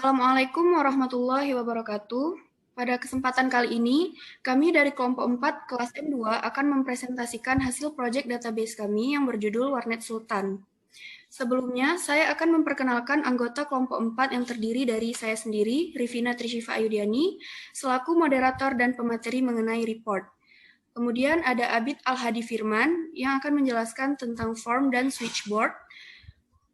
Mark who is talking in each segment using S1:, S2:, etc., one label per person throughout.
S1: Assalamualaikum warahmatullahi wabarakatuh. Pada kesempatan kali ini, kami dari kelompok 4 kelas M2 akan mempresentasikan hasil proyek database kami yang berjudul Warnet Sultan. Sebelumnya, saya akan memperkenalkan anggota kelompok 4 yang terdiri dari saya sendiri, Rivina Trishifa Ayudiani, selaku moderator dan pemateri mengenai report. Kemudian ada Abid Al-Hadi Firman yang akan menjelaskan tentang form dan switchboard.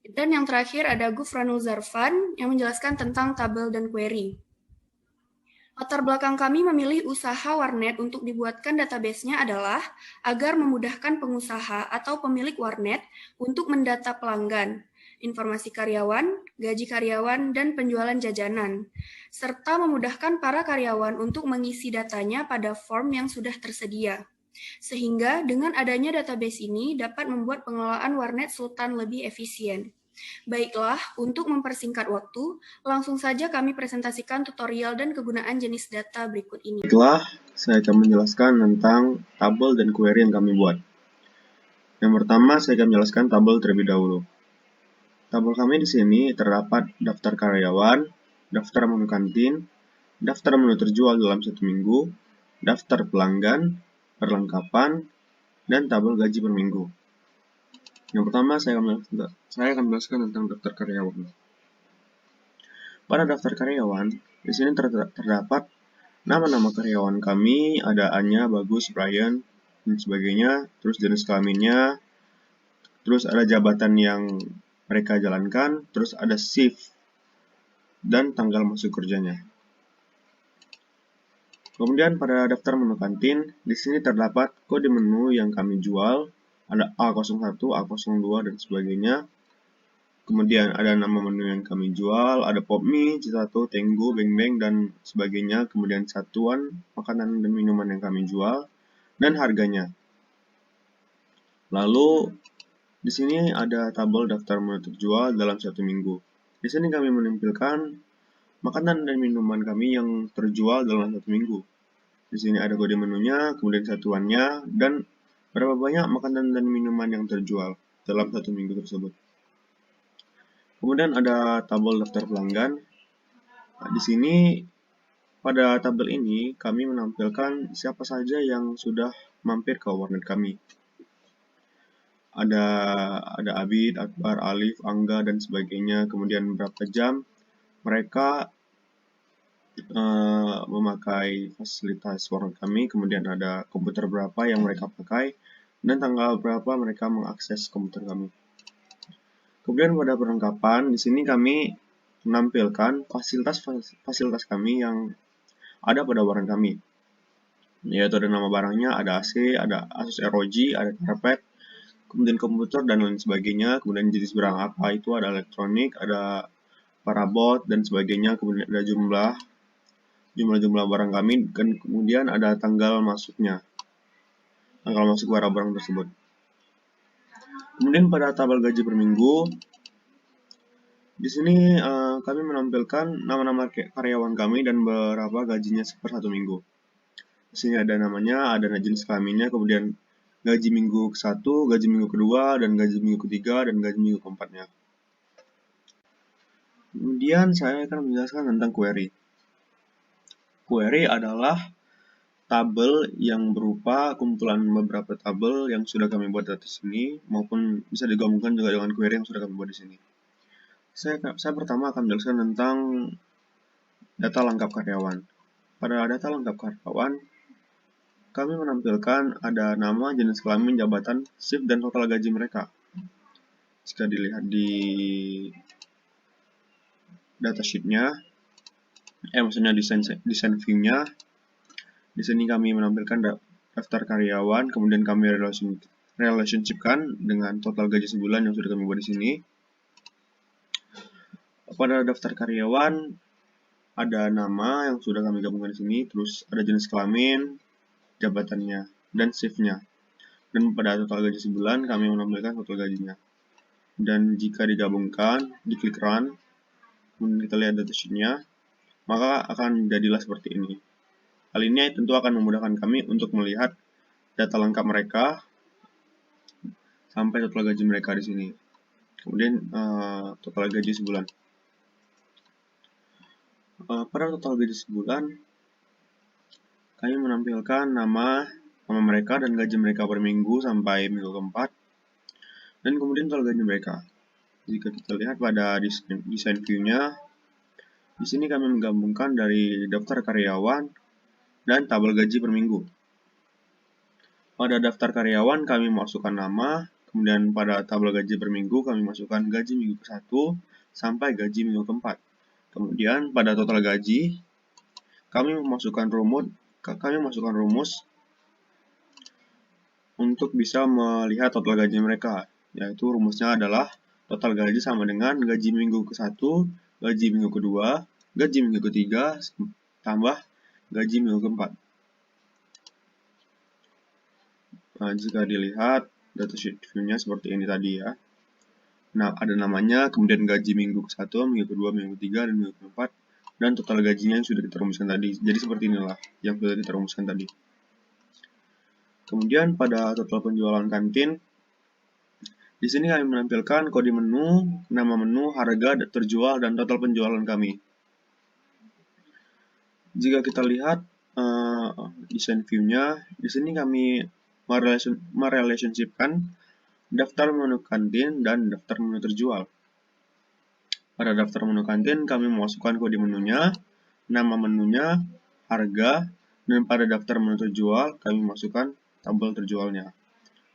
S1: Dan yang terakhir ada Gufranul Zarfan yang menjelaskan tentang tabel dan query. Latar belakang kami memilih usaha warnet untuk dibuatkan database-nya adalah agar memudahkan pengusaha atau pemilik warnet untuk mendata pelanggan, informasi karyawan, gaji karyawan, dan penjualan jajanan, serta memudahkan para karyawan untuk mengisi datanya pada form yang sudah tersedia. Sehingga dengan adanya database ini dapat membuat pengelolaan warnet Sultan lebih efisien. Baiklah, untuk mempersingkat waktu, langsung saja kami presentasikan tutorial dan kegunaan jenis data berikut ini.
S2: Baiklah, saya akan menjelaskan tentang tabel dan query yang kami buat. Yang pertama, saya akan menjelaskan tabel terlebih dahulu. Tabel kami di sini terdapat daftar karyawan, daftar menu kantin, daftar menu terjual dalam 1 minggu, daftar pelanggan, perlengkapan, dan tabel gaji per minggu. Yang pertama, saya akan menjelaskan tentang daftar karyawan. Pada daftar karyawan, di sini terdapat nama-nama karyawan kami, ada Anya, Bagus, Brian, dan sebagainya. Terus jenis kelaminnya, terus ada jabatan yang mereka jalankan, terus ada shift, dan tanggal masuk kerjanya. Kemudian pada daftar menu kantin, di sini terdapat kode menu yang kami jual, ada A01, A02, dan sebagainya. Kemudian ada nama menu yang kami jual, ada Popmie, C1, Tenggo, Beng Beng, dan sebagainya. Kemudian satuan makanan dan minuman yang kami jual, dan harganya. Lalu, di sini ada tabel daftar menu terjual dalam 1 minggu. Di sini kami menampilkan makanan dan minuman kami yang terjual dalam 1 minggu. Di sini ada kode menunya, kemudian satuannya, dan berapa banyak makanan dan minuman yang terjual dalam 1 minggu tersebut. Kemudian ada tabel daftar pelanggan. Nah, di sini pada tabel ini kami menampilkan siapa saja yang sudah mampir ke warnet kami. Ada Abid, Akbar, Alif, Angga, dan sebagainya. Kemudian berapa jam mereka memakai fasilitas warnet kami. Kemudian ada komputer berapa yang mereka pakai, dan tanggal berapa mereka mengakses komputer kami. Kemudian pada perlengkapan, di sini kami menampilkan fasilitas kami yang ada pada warnet kami. Yaitu ada nama barangnya, ada AC, ada Asus ROG, ada karpet, kemudian komputer, dan lain sebagainya. Kemudian jenis barang apa itu, ada elektronik, ada parabot, dan sebagainya. Kemudian ada jumlah barang kami, dan kemudian ada tanggal masuk barang-barang tersebut. Kemudian pada tabel gaji per minggu, di sini kami menampilkan nama-nama karyawan kami dan berapa gajinya per 1 minggu. Di sini ada namanya, ada jenis kelaminnya, kemudian gaji minggu ke-1, gaji minggu kedua, dan gaji minggu ketiga, dan gaji minggu keempatnya. Kemudian saya akan menjelaskan tentang query. Query adalah tabel yang berupa kumpulan beberapa tabel yang sudah kami buat di sini, maupun bisa digabungkan juga dengan query yang sudah kami buat di sini. Saya pertama akan menjelaskan tentang data lengkap karyawan. Pada data lengkap karyawan, kami menampilkan ada nama, jenis kelamin, jabatan, shift, dan total gaji mereka. Jika dilihat di datasheet-nya, maksudnya desain view-nya, di sini kami menampilkan daftar karyawan, kemudian kami relationship-kan dengan total gaji sebulan yang sudah kami buat di sini. Pada daftar karyawan ada nama yang sudah kami gabungkan di sini, terus ada jenis kelamin, jabatannya, dan shift-nya. Dan pada total gaji sebulan kami menampilkan total gajinya. Dan jika digabungkan, diklik run, kemudian kita lihat datasheet-nya, maka akan jadilah seperti ini. Hal ini tentu akan memudahkan kami untuk melihat data lengkap mereka sampai total gaji mereka di sini. Kemudian total gaji sebulan. Pada total gaji sebulan, kami menampilkan nama mereka dan gaji mereka per minggu sampai minggu keempat, dan kemudian total gaji mereka. Jika kita lihat pada desain view-nya, di sini kami menggabungkan dari daftar karyawan dan tabel gaji per minggu. Pada daftar karyawan kami masukkan nama, kemudian pada tabel gaji per minggu kami masukkan gaji minggu ke-1 sampai gaji minggu ke-4. Kemudian pada total gaji kami masukkan rumus untuk bisa melihat total gaji mereka, yaitu rumusnya adalah total gaji sama dengan gaji minggu ke-1, gaji minggu ke-2, gaji minggu ke-3, tambah gaji minggu ke-4. Nah, jika dilihat datasheet view-nya seperti ini tadi ya. Nah, ada namanya, kemudian gaji minggu ke-1, minggu ke-2, minggu ke-3, dan minggu ke-4, dan total gajinya yang sudah kita rumuskan tadi. Jadi seperti inilah yang sudah kita rumuskan tadi. Kemudian pada total penjualan kantin, di sini kami menampilkan kode menu, nama menu, harga terjual, dan total penjualan kami. Jika kita lihat desain view-nya, di sini kami merelationshipkan daftar menu kantin dan daftar menu terjual. Pada daftar menu kantin, kami memasukkan kode menunya, nama menunya, harga, dan pada daftar menu terjual, kami masukkan tabel terjualnya.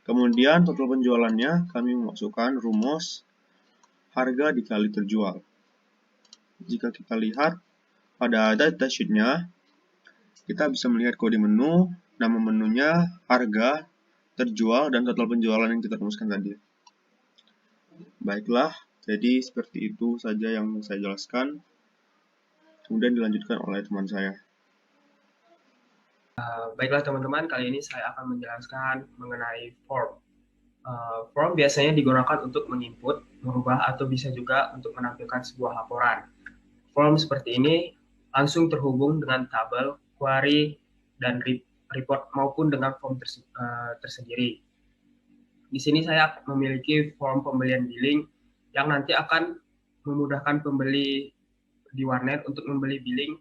S2: Kemudian total penjualannya kami memasukkan rumus harga dikali terjual. Jika kita lihat pada datasheet-nya, kita bisa melihat kode menu, nama menunya, harga, terjual, dan total penjualan yang kita rumuskan tadi. Baiklah, jadi seperti itu saja yang saya jelaskan. Kemudian dilanjutkan oleh teman saya.
S3: Baiklah teman-teman, kali ini saya akan menjelaskan mengenai form. Form biasanya digunakan untuk menginput, merubah, atau bisa juga untuk menampilkan sebuah laporan. Form seperti ini langsung terhubung dengan tabel, query, dan report maupun dengan form tersendiri. Di sini saya memiliki form pembelian billing yang nanti akan memudahkan pembeli di warnet untuk membeli billing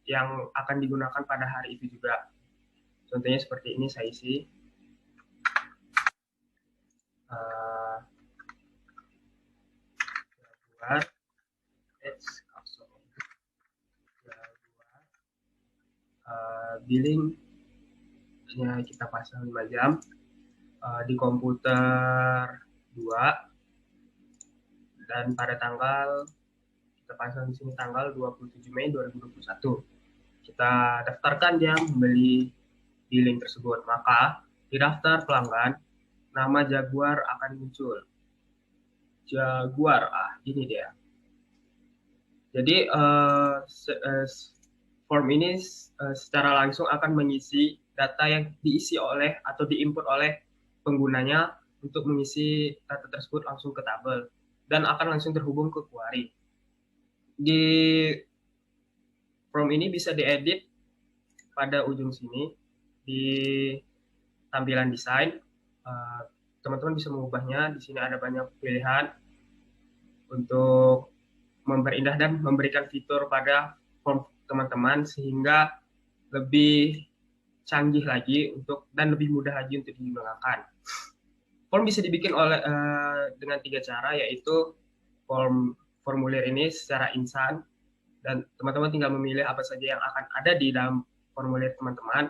S3: yang akan digunakan pada hari itu juga. Contohnya seperti ini saya isi. Billingnya kita pasang 5 jam. Di komputer 2 dan pada tanggal kita pasang di sini tanggal 27 Mei 2021. Kita daftarkan dia membeli billing tersebut, maka di daftar pelanggan nama Jaguar akan muncul. Jaguar, ini dia. Jadi form ini secara langsung akan mengisi data yang diisi oleh atau diinput oleh penggunanya untuk mengisi data tersebut langsung ke tabel dan akan langsung terhubung ke query. Di form ini bisa diedit pada ujung sini di tampilan desain. Teman-teman bisa mengubahnya. Di sini ada banyak pilihan untuk memperindah dan memberikan fitur pada form teman-teman sehingga lebih canggih lagi dan lebih mudah lagi untuk digunakan. Form bisa dibikin dengan 3 cara, yaitu formulir ini secara instan dan teman-teman tinggal memilih apa saja yang akan ada di dalam formulir teman-teman.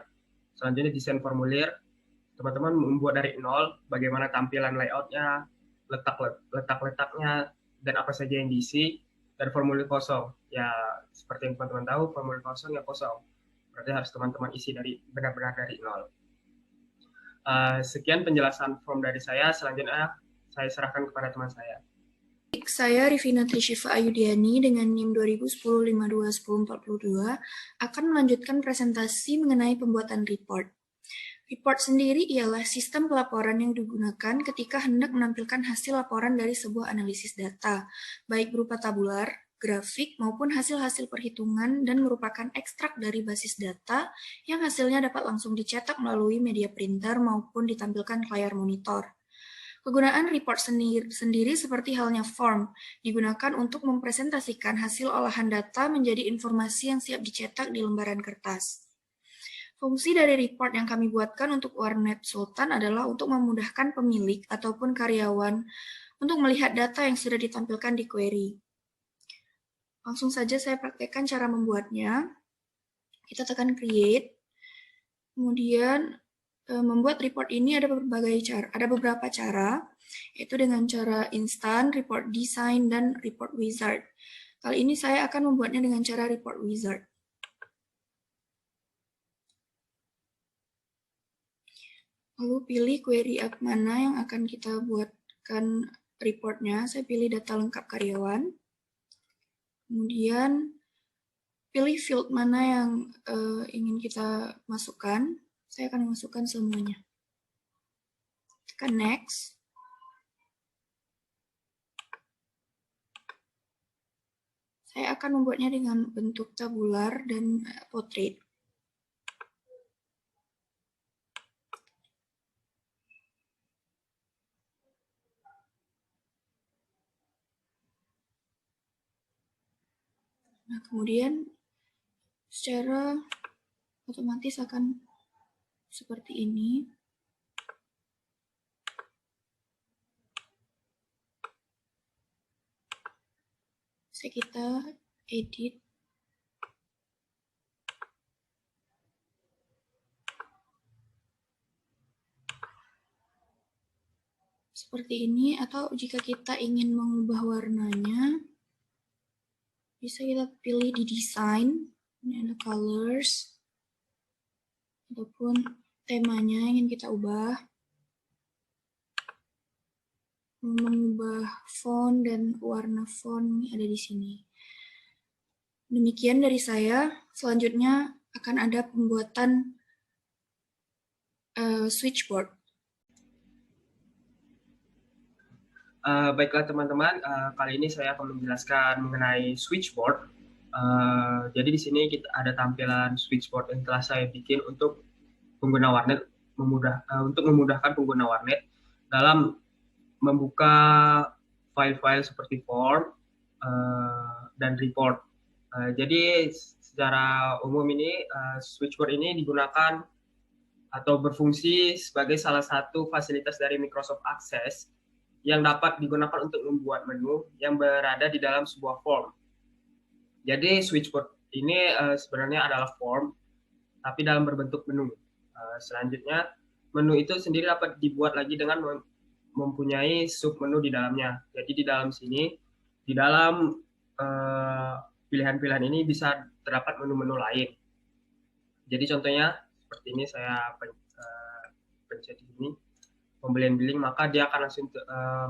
S3: Selanjutnya desain formulir, teman-teman membuat dari nol, bagaimana tampilan layoutnya, letak-letaknya, dan apa saja yang diisi. Dan formulir kosong, ya seperti yang teman-teman tahu, formulir kosong ya kosong. Berarti harus teman-teman isi benar-benar dari nol. Sekian penjelasan form dari saya. Selanjutnya saya serahkan kepada teman saya.
S1: Saya Rivina Trishiva Ayudiani dengan NIM 2010521042 akan melanjutkan presentasi mengenai pembuatan report. Report sendiri ialah sistem pelaporan yang digunakan ketika hendak menampilkan hasil laporan dari sebuah analisis data, baik berupa tabular, grafik, maupun hasil-hasil perhitungan dan merupakan ekstrak dari basis data yang hasilnya dapat langsung dicetak melalui media printer maupun ditampilkan ke layar monitor. Penggunaan report sendiri seperti halnya form, digunakan untuk mempresentasikan hasil olahan data menjadi informasi yang siap dicetak di lembaran kertas. Fungsi dari report yang kami buatkan untuk Warnet Sultan adalah untuk memudahkan pemilik ataupun karyawan untuk melihat data yang sudah ditampilkan di query. Langsung saja saya praktekkan cara membuatnya. Kita tekan create, kemudian membuat report ini ada beberapa cara, yaitu dengan cara instan, report design, dan report wizard. Kali ini saya akan membuatnya dengan cara report wizard. Lalu pilih query mana yang akan kita buatkan reportnya. Saya pilih data lengkap karyawan. Kemudian pilih field mana yang ingin kita masukkan. Saya akan memasukkan semuanya. Tekan next. Saya akan membuatnya dengan bentuk tabular dan portrait. Nah, kemudian secara otomatis akan seperti ini. Bisa kita edit. Seperti ini, atau jika kita ingin mengubah warnanya, bisa kita pilih di design, ini ada colors, ataupun temanya ingin kita ubah, mengubah font dan warna font ada di sini. Demikian dari saya. Selanjutnya akan ada pembuatan switchboard.
S3: Baiklah teman-teman, kali ini saya akan menjelaskan mengenai switchboard. Jadi di sini kita ada tampilan switchboard yang telah saya bikin untuk pengguna warnet, untuk memudahkan pengguna warnet dalam membuka file-file seperti form dan report. Jadi secara umum ini switchboard ini digunakan atau berfungsi sebagai salah satu fasilitas dari Microsoft Access yang dapat digunakan untuk membuat menu yang berada di dalam sebuah form. Jadi switchboard ini sebenarnya adalah form, tapi dalam berbentuk menu. Selanjutnya, menu itu sendiri dapat dibuat lagi dengan mempunyai submenu di dalamnya. Jadi di dalam sini, di dalam pilihan-pilihan ini bisa terdapat menu-menu lain. Jadi contohnya seperti ini, saya pencet di sini. Pembelian billing, maka dia akan langsung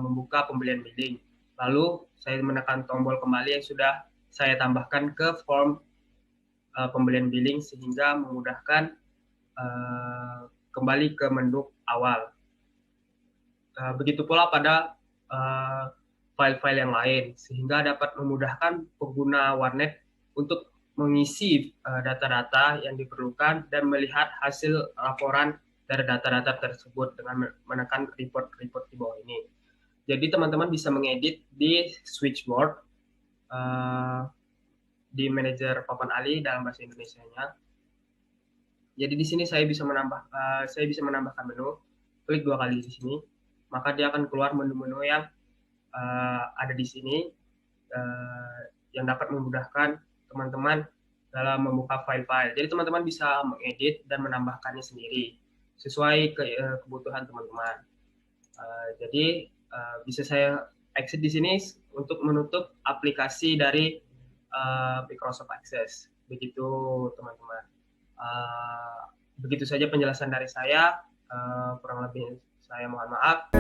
S3: membuka pembelian billing. Lalu saya menekan tombol kembali yang sudah saya tambahkan ke form pembelian billing sehingga memudahkan kembali ke menu awal. Begitu pula pada file-file yang lain sehingga dapat memudahkan pengguna warnet untuk mengisi data-data yang diperlukan dan melihat hasil laporan dari data-data tersebut dengan menekan report-report di bawah ini. Jadi teman-teman bisa mengedit di switchboard di manajer papan alih dalam bahasa Indonesianya. Jadi di sini saya bisa menambahkan menu. Klik 2 kali di sini, maka dia akan keluar menu-menu yang ada di sini yang dapat memudahkan teman-teman dalam membuka file-file. Jadi teman-teman bisa mengedit dan menambahkannya sendiri sesuai kebutuhan teman-teman. Jadi bisa saya exit di sini untuk menutup aplikasi dari Microsoft Access. Begitu teman-teman. Begitu saja penjelasan dari saya. Kurang lebih saya mohon maaf.